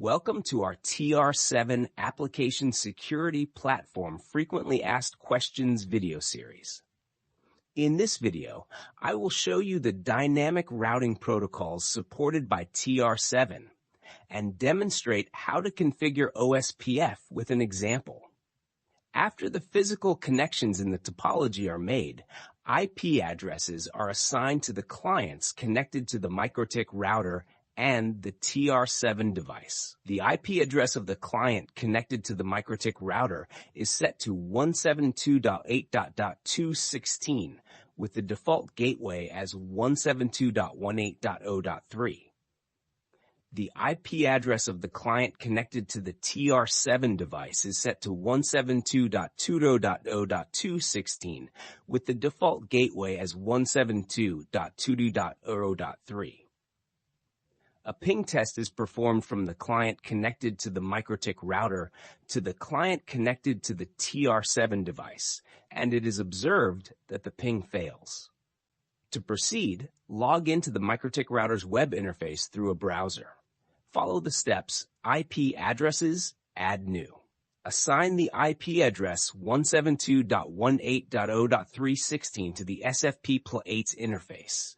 Welcome to our TR7 Application Security Platform Frequently Asked Questions video series. In this video, I will show you the dynamic routing protocols supported by TR7 and demonstrate how to configure OSPF with an example. After the physical connections in the topology are made, IP addresses are assigned to the clients connected to the MikroTik router and the TR7 device. The IP address of the client connected to the MikroTik router is set to 172.8.2.16 with the default gateway as 172.18.0.3. The IP address of the client connected to the TR7 device is set to 172.20.0.2.16 with the default gateway as 172.22.0.3. A ping test is performed from the client connected to the MikroTik router to the client connected to the TR7 device, and it is observed that the ping fails. To proceed, log into the MikroTik router's web interface through a browser. Follow the steps: IP addresses, add new. Assign the IP address 172.18.0.316 to the SFP+8's interface.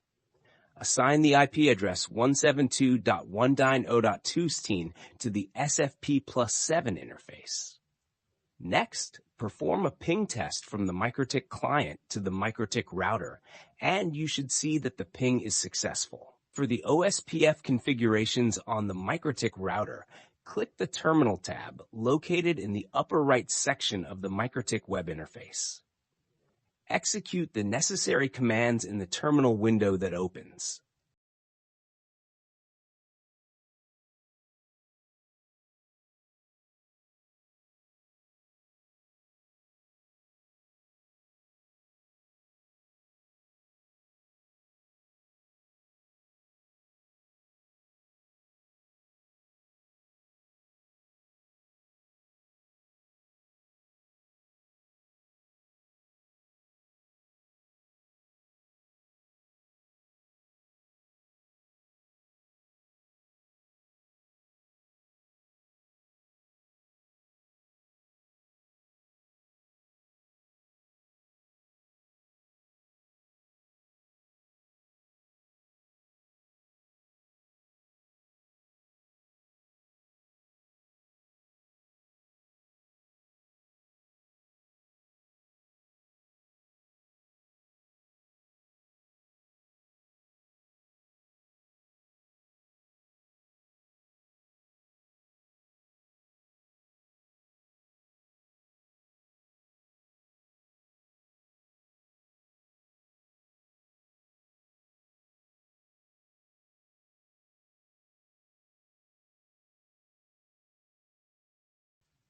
Assign the IP address 172.1.0.216 to the SFP+7 interface. Next, perform a ping test from the MikroTik client to the MikroTik router, and you should see that the ping is successful. For the OSPF configurations on the MikroTik router, click the Terminal tab located in the upper right section of the MikroTik web interface. Execute the necessary commands in the terminal window that opens.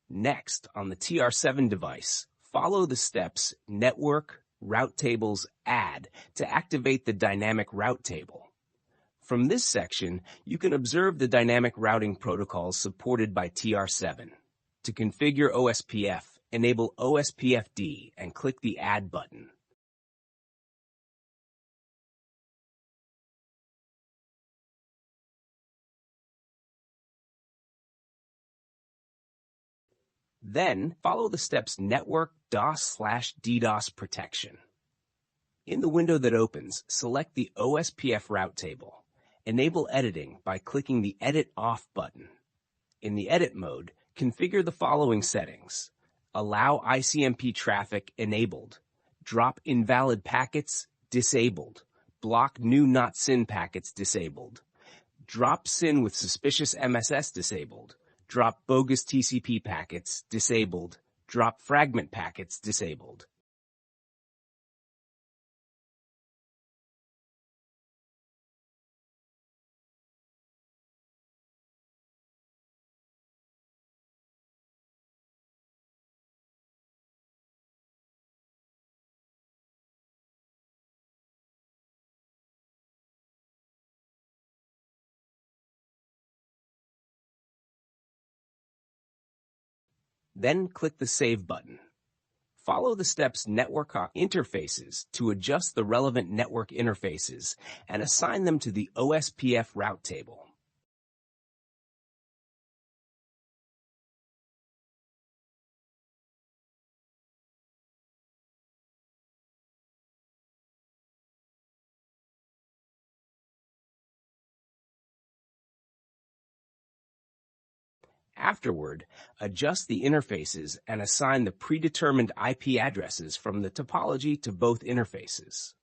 Next, on the TR7 device, follow the steps Network, Route Tables, Add to activate the dynamic route table. From this section, you can observe the dynamic routing protocols supported by TR7. To configure OSPF, enable OSPF-D and click the Add button. Then, follow the steps Network DOS/DDoS Protection. In the window that opens, select the OSPF route table. Enable editing by clicking the Edit Off button. In the Edit mode, configure the following settings: Allow ICMP traffic enabled, drop invalid packets disabled, block new not SYN packets disabled, drop SYN with suspicious MSS disabled, drop bogus TCP packets disabled, drop fragment packets disabled. Then click the Save button. Follow the steps Network Interfaces to adjust the relevant network interfaces and assign them to the OSPF route table. Afterward, adjust the interfaces and assign the predetermined IP addresses from the topology to both interfaces.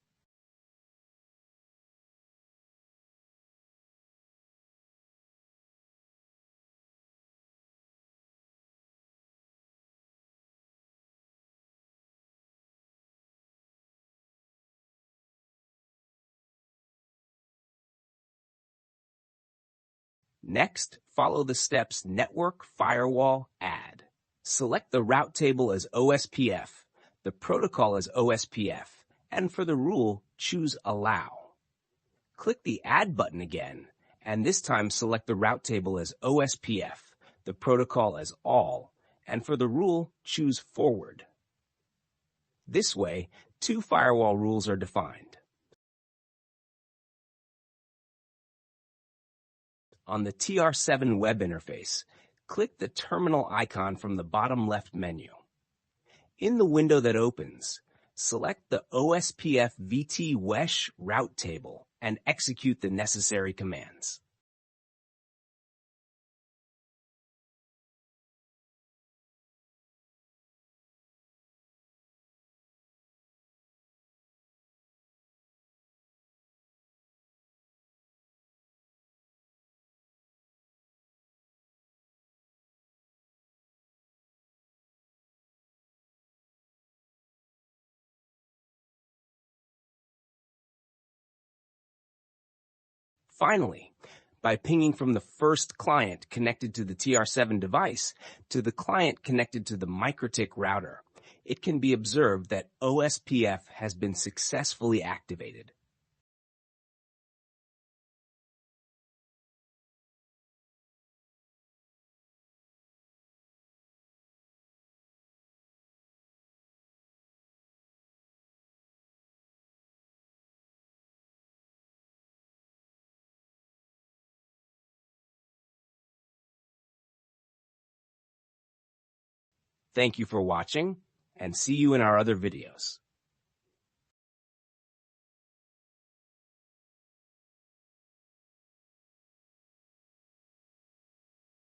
Next, follow the steps Network, Firewall, Add. Select the route table as OSPF, the protocol as OSPF, and for the rule, choose Allow. Click the Add button again, and this time select the route table as OSPF, the protocol as All, and for the rule, choose Forward. This way, two firewall rules are defined. On the TR7 web interface, click the terminal icon from the bottom left menu. In the window that opens, select the OSPF VT WESH route table and execute the necessary commands. Finally, by pinging from the first client connected to the TR7 device to the client connected to the MikroTik router, it can be observed that OSPF has been successfully activated. Thank you for watching, and see you in our other videos.